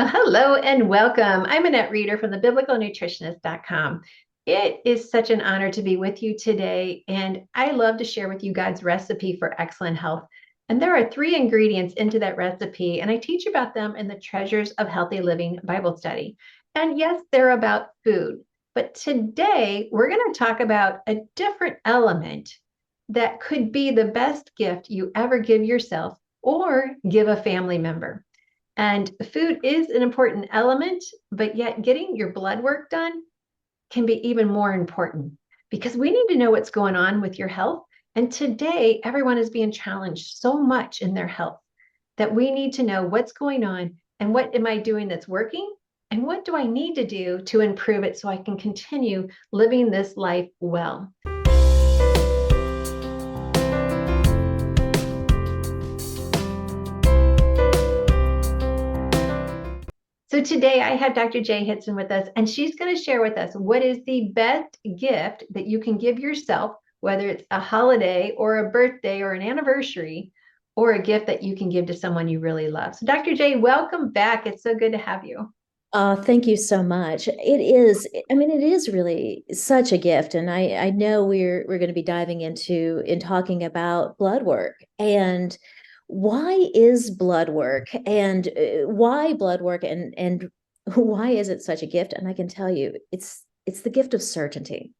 Hello and welcome. I'm Annette Reeder from the biblicalnutritionist.com. It is such an honor to be with you today, and I love to share with you God's recipe for excellent health. And there are three ingredients into that recipe, and I teach about them in the Treasures of Healthy Living Bible study. And yes, they're about food, but today we're going to talk about a different element that could be the best gift you ever give yourself or give a family member. And food is an important element, but yet getting your blood work done can be even more important because we need to know what's going on with your health. And today, everyone is being challenged so much in their health that we need to know what's going on and what am I doing that's working and what do I need to do to improve it so I can continue living this life well. So today I have Dr. Jay Hitson with us, and she's going to share with us what is the best gift that you can give yourself, whether it's a holiday or a birthday or an anniversary, or a gift that you can give to someone you really love. So Dr. Jay, welcome back. It's so good to have you. Thank you so much. It is really such a gift. And I know we're going to be diving in talking about blood work and why is blood work and why blood work and why is it such a gift? And I can tell you, it's the gift of certainty.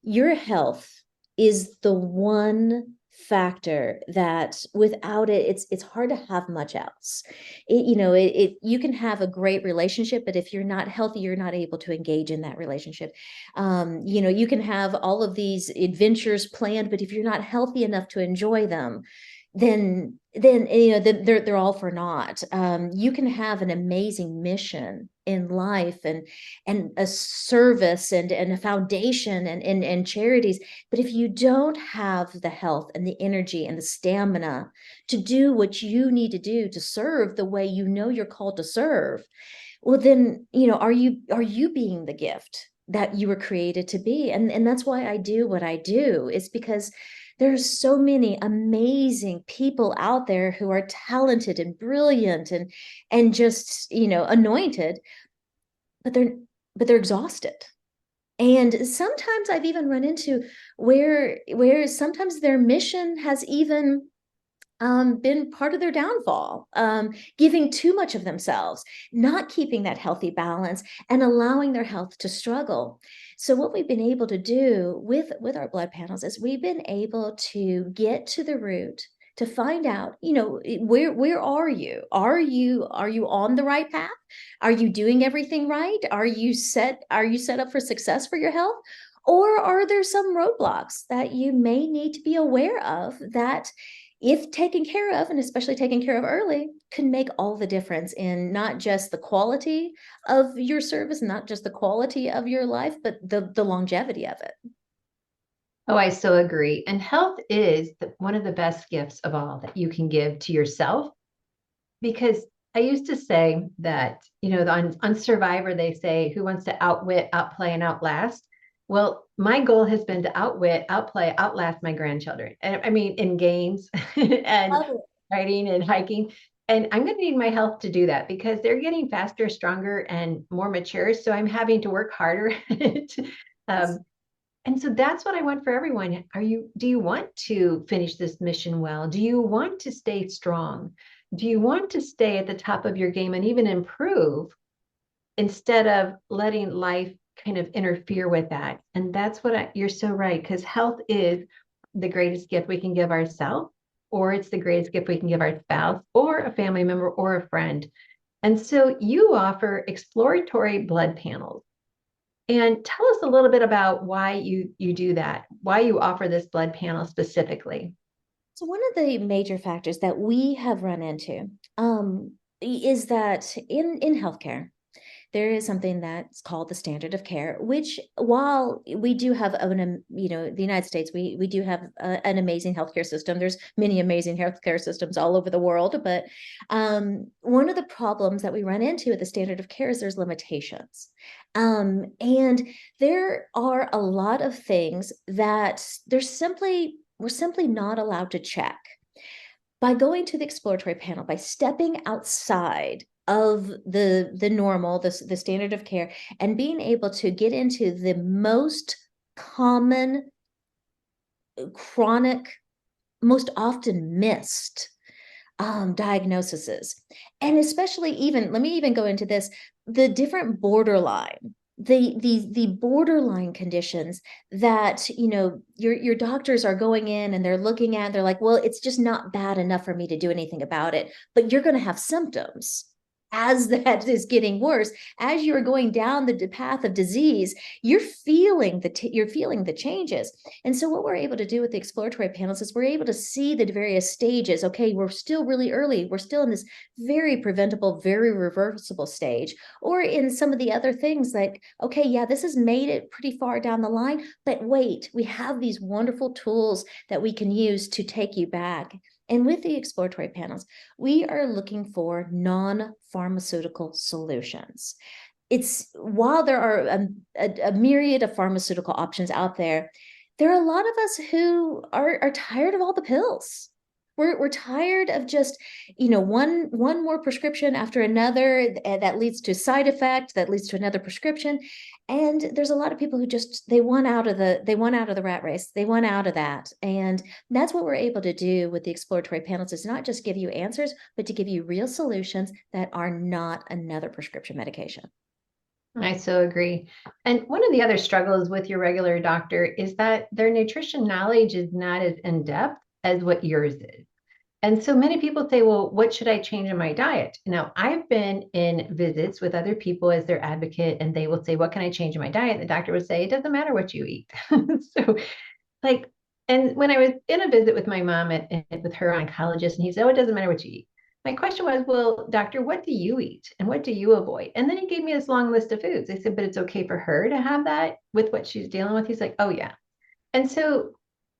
Your health is the one factor that without it it's hard to have much else. You can have a great relationship, but if you're not healthy, you're not able to engage in that relationship. You can have all of these adventures planned, but if you're not healthy enough to enjoy them, then they're all for naught. You can have an amazing mission in life and a service and a foundation and charities, but if you don't have the health and the energy and the stamina to do what you need to do to serve the way you know you're called to serve, well then are you being the gift that you were created to be? And that's why I do what I do, is because there's so many amazing people out there who are talented and brilliant and just anointed, but they're exhausted. And sometimes I've even run into where sometimes their mission has even been part of their downfall, giving too much of themselves, not keeping that healthy balance, and allowing their health to struggle. So what we've been able to do with our blood panels is we've been able to get to the root, to find out, where are you? Are you on the right path? Are you doing everything right? Are you set up for success for your health? Or are there some roadblocks that you may need to be aware of that, if taken care of, and especially taken care of early, can make all the difference in not just the quality of your service, not just the quality of your life, but the longevity of it. Oh, I so agree. And health is one of the best gifts of all that you can give to yourself because I used to say that, on Survivor, they say, who wants to outwit, outplay, and outlast? Well, my goal has been to outwit, outplay, outlast my grandchildren. And I mean, in games and Oh, riding and hiking. And I'm going to need my health to do that because they're getting faster, stronger, and more mature. So I'm having to work harder. yes. um, and so that's what I want for everyone. Do you want to finish this mission well? Do you want to stay strong? Do you want to stay at the top of your game and even improve instead of letting life kind of interfere with that? And that's you're so right, because health is the greatest gift we can give ourselves, or it's the greatest gift we can give our spouse, or a family member, or a friend. And so you offer exploratory blood panels. And tell us a little bit about why you do that, why you offer this blood panel specifically. So one of the major factors that we have run into is that in healthcare, there is something that's called the standard of care, which, while we do have the United States, we do have an amazing healthcare system. There's many amazing healthcare systems all over the world, but one of the problems that we run into with the standard of care is there's limitations. And there are a lot of things that we're simply not allowed to check. By going to the exploratory panel, by stepping outside of the normal, the standard of care, and being able to get into the most common chronic, most often missed diagnoses. And especially even, let me even go into this, the different borderline, the borderline conditions that, your doctors are going in and they're looking at, they're like, well, it's just not bad enough for me to do anything about it, but you're going to have symptoms as that is getting worse, as you're going down the path of disease, you're feeling the changes. And so what we're able to do with the exploratory panels is we're able to see the various stages. Okay, we're still really early. We're still in this very preventable, very reversible stage. Or in some of the other things like, okay, yeah, this has made it pretty far down the line, but wait, we have these wonderful tools that we can use to take you back. And with the exploratory panels, we are looking for non-pharmaceutical solutions. It's while there are a myriad of pharmaceutical options out there, there are a lot of us who are tired of all the pills. We're tired of just, one more prescription after another that leads to side effect, that leads to another prescription. And there's a lot of people who just they want out of the rat race. They want out of that. And that's what we're able to do with the exploratory panels, is not just give you answers, but to give you real solutions that are not another prescription medication. I so agree. And one of the other struggles with your regular doctor is that their nutrition knowledge is not as in depth as what yours is. And so many people say, well, what should I change in my diet? Now, I've been in visits with other people as their advocate, and they will say, what can I change in my diet? The doctor would say, it doesn't matter what you eat. So, like, and when I was in a visit with my mom with her oncologist, and he said, oh, it doesn't matter what you eat. My question was, well, doctor, what do you eat and what do you avoid? And then he gave me this long list of foods. I said, but it's okay for her to have that with what she's dealing with. He's like, oh, yeah. And so,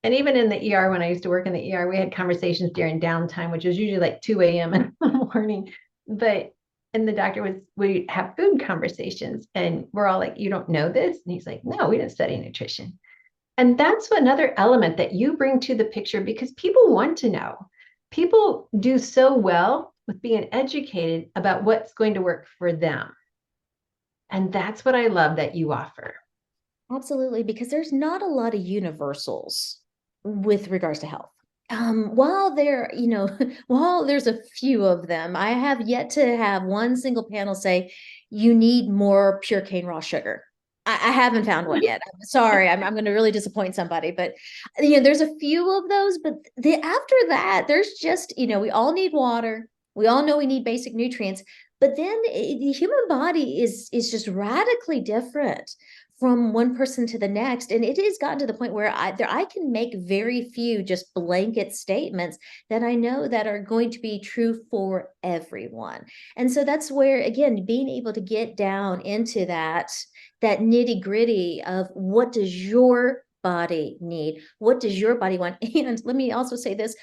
and even in the ER, when I used to work in the ER, we had conversations during downtime, which was usually like 2 a.m. in the morning. But, and the doctor we have food conversations, and we're all like, you don't know this? And he's like, no, we didn't study nutrition. And that's another element that you bring to the picture, because people want to know. People do so well with being educated about what's going to work for them. And that's what I love that you offer. Absolutely, because there's not a lot of universals with regards to health. While there, while there's a few of them, I have yet to have one single panel say you need more pure cane raw sugar. I haven't found one yet. I'm sorry, I'm going to really disappoint somebody, but there's a few of those. But after that, there's just, we all need water. We all know we need basic nutrients, but then the human body is just radically different from one person to the next. And it has gotten to the point where I can make very few just blanket statements that I know that are going to be true for everyone. And so that's where, again, being able to get down into that nitty gritty of what does your body need? What does your body want? And let me also say this,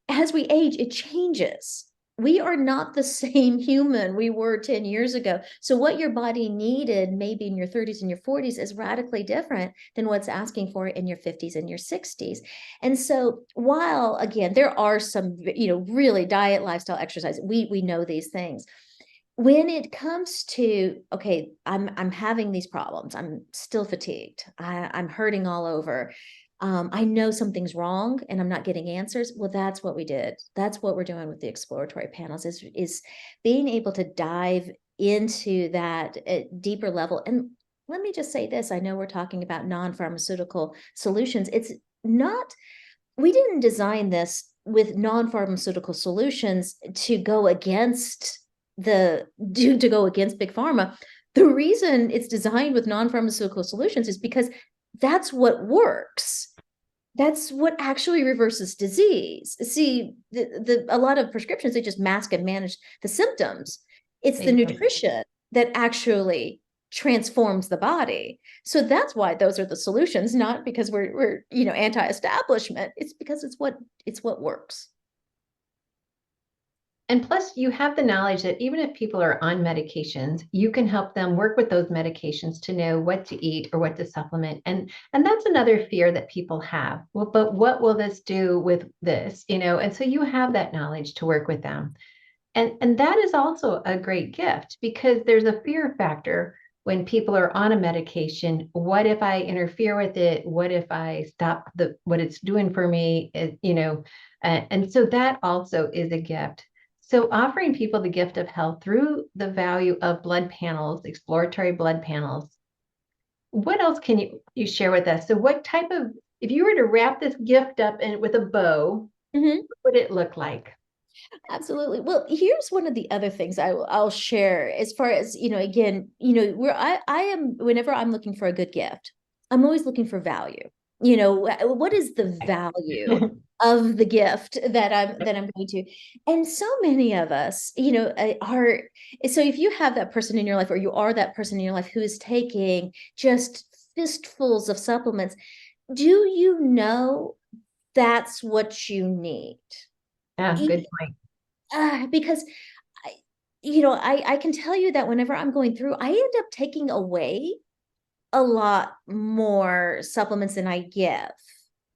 as we age, it changes. We are not the same human we were 10 years ago. So what your body needed maybe in your 30s and your 40s is radically different than what's asking for in your 50s and your 60s. And so while, again, there are some, really diet, lifestyle, exercise, we know these things. When it comes to, okay, I'm having these problems, I'm still fatigued, I'm hurting all over, I know something's wrong and I'm not getting answers. Well, that's what we did. That's what we're doing with the exploratory panels, is being able to dive into that deeper level. And let me just say this, I know we're talking about non-pharmaceutical solutions. It's not, we didn't design this with non-pharmaceutical solutions to go against to go against big pharma. The reason it's designed with non-pharmaceutical solutions is because that's what works. That's what actually reverses disease. See, a lot of prescriptions, they just mask and manage the symptoms. It's the nutrition that actually transforms the body. So that's why those are the solutions, not because we're anti-establishment. It's because it's what works. And plus, you have the knowledge that even if people are on medications, you can help them work with those medications to know what to eat or what to supplement. And that's another fear that people have. Well, but what will this do with this? And so you have that knowledge to work with them. And that is also a great gift because there's a fear factor when people are on a medication. What if I interfere with it? What if I stop the what it's doing for me? And so that also is a gift. So offering people the gift of health through the value of blood panels, exploratory blood panels. What else can you share with us? So what type of, if you were to wrap this gift up in with a bow, Mhm. what would it look like? Absolutely. Well, here's one of the other things I'll share as far as, again, where I am, whenever I'm looking for a good gift, I'm always looking for value. What is the value of the gift that I'm going to? And so many of us, are, so if you have that person in your life, or you are that person in your life who is taking just fistfuls of supplements, do you know that's what you need? Yeah, good point. Because I can tell you that whenever I'm going through, I end up taking away a lot more supplements than I give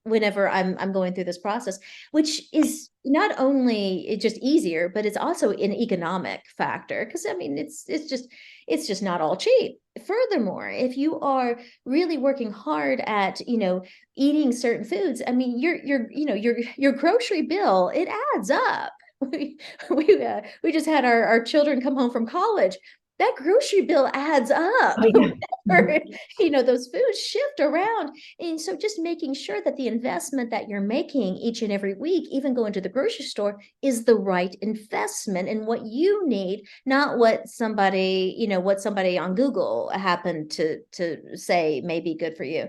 whenever I'm going through this process, which is not only just easier, but it's also an economic factor. Because I mean, it's just not all cheap. Furthermore, if you are really working hard at eating certain foods, I mean, your grocery bill, it adds up. We just had our children come home from college. That grocery bill adds up. Oh, yeah. Whenever, those foods shift around. And so just making sure that the investment that you're making each and every week, even going to the grocery store, is the right investment in what you need, not what somebody on Google happened to say may be good for you.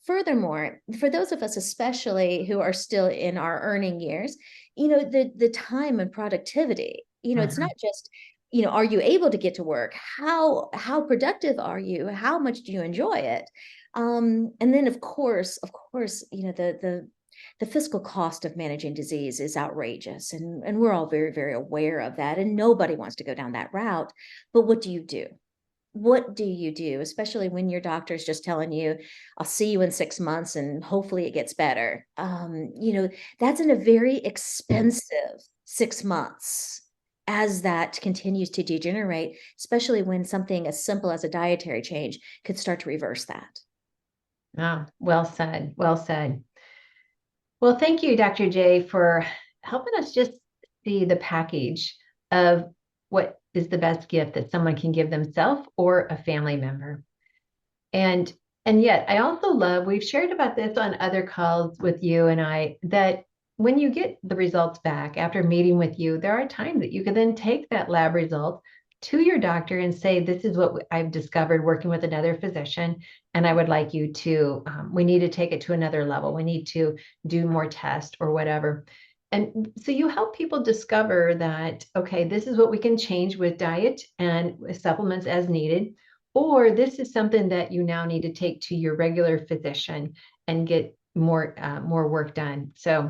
Furthermore, for those of us especially who are still in our earning years, the time and productivity, it's not Mhm. just are you able to get to work? How productive are you? How much do you enjoy it? And then of course, the fiscal cost of managing disease is outrageous, and we're all very, very aware of that, and nobody wants to go down that route. But what do you do? What do you do, especially when your doctor's just telling you, I'll see you in 6 months and hopefully it gets better? That's in a very expensive 6 months as that continues to degenerate, especially when something as simple as a dietary change could start to reverse that. Ah, well said. Well said. Well, thank you, Dr. J, for helping us just see the package of what is the best gift that someone can give themselves or a family member. And and yet I also love, we've shared about this on other calls with you and I, that when you get the results back after meeting with you, there are times that you can then take that lab result to your doctor and say, this is what I've discovered working with another physician, and I would like you to, we need to take it to another level. We need to do more tests or whatever. And so you help people discover that, okay, this is what we can change with diet and with supplements as needed, or this is something that you now need to take to your regular physician and get more work done. So,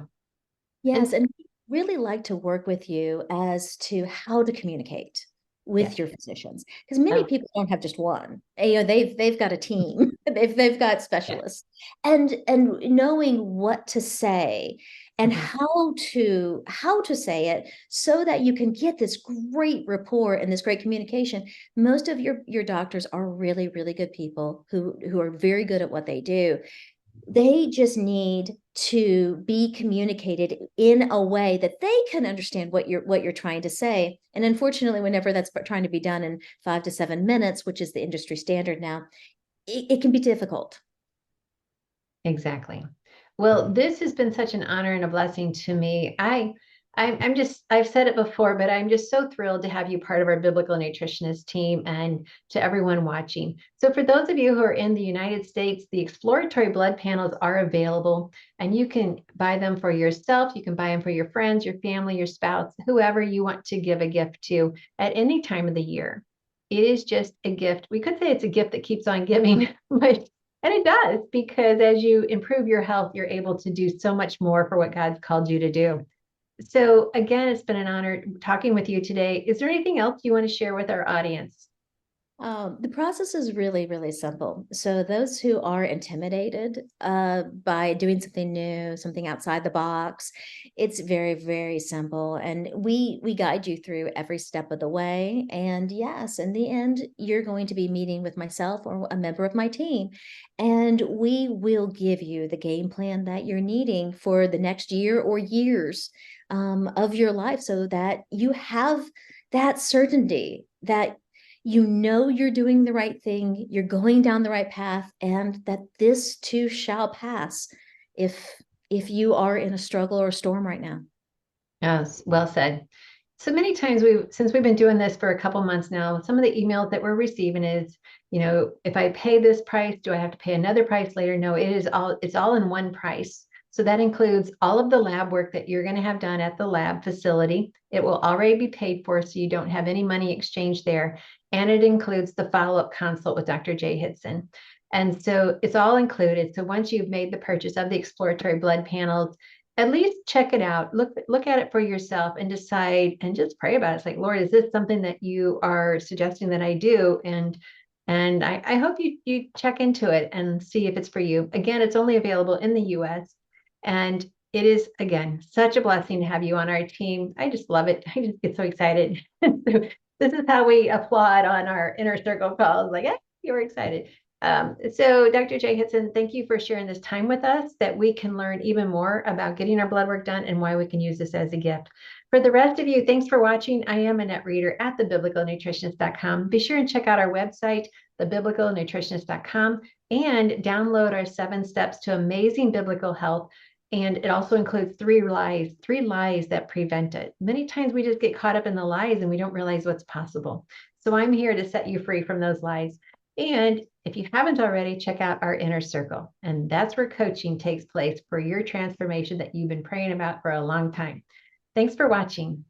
and Yes, and really like to work with you as to how to communicate yes, with your physicians, because many oh, people don't have just one. They've got a team. They've got yes, specialists. And knowing what to say and mhm, how to say it so that you can get this great rapport and this great communication. Most of your doctors are really, really good people who are very good at what they do. They just need to be communicated in a way that they can understand what you're trying to say. And unfortunately, whenever that's trying to be done in 5 to 7 minutes, which is the industry standard now, it can be difficult. exactly. Well, this has been such an honor and a blessing to me. I'm just, I've said it before, but I'm just so thrilled to have you part of our biblical nutritionist team and to everyone watching. So, for those of you who are in the United States, the exploratory blood panels are available and you can buy them for yourself. You can buy them for your friends, your family, your spouse, whoever you want to give a gift to at any time of the year. It is just a gift. We could say it's a gift that keeps on giving, but and it does, because as you improve your health, you're able to do so much more for what God's called you to do. So, again, it's been an honor talking with you today. Is there anything else you want to share with our audience? The process is really, really simple. So those who are intimidated by doing something new, something outside the box, it's very, very simple, and we guide you through every step of the way. And yes, in the end, you're going to be meeting with myself or a member of my team, and we will give you the game plan that you're needing for the next year or years of your life, so that you have that certainty that you know you're doing the right thing, you're going down the right path, and that this too shall pass if you are in a struggle or a storm right now. Yes, well said. So many times since we've been doing this for a couple months now, some of the emails that we're receiving is, if I pay this price, do I have to pay another price later? No, it's all in one price. So that includes all of the lab work that you're going to have done at the lab facility. It will already be paid for, so you don't have any money exchanged there. And it includes the follow-up consult with Dr. Jay Hitson. And so it's all included. So once you've made the purchase of the exploratory blood panels, at least check it out. Look at it for yourself and decide, and just pray about it. It's like, Lord, is this something that you are suggesting that I do? And I hope you check into it and see if it's for you. Again, it's only available in the US. And it is, again, such a blessing to have you on our team. I just love it. I just get so excited. So this is how we applaud on our inner circle calls. Like, yeah, you're excited. So Dr. Jay Hitson, thank you for sharing this time with us, that we can learn even more about getting our blood work done and why we can use this as a gift. For the rest of you, thanks for watching. I am Annette Reeder at thebiblicalnutritionist.com. Be sure and check out our website, thebiblicalnutritionist.com, and download our 7 steps to amazing biblical health. And it also includes 3 lies that prevent it. Many times we just get caught up in the lies and we don't realize what's possible. So I'm here to set you free from those lies. And if you haven't already, check out our inner circle. And that's where coaching takes place for your transformation that you've been praying about for a long time. Thanks for watching.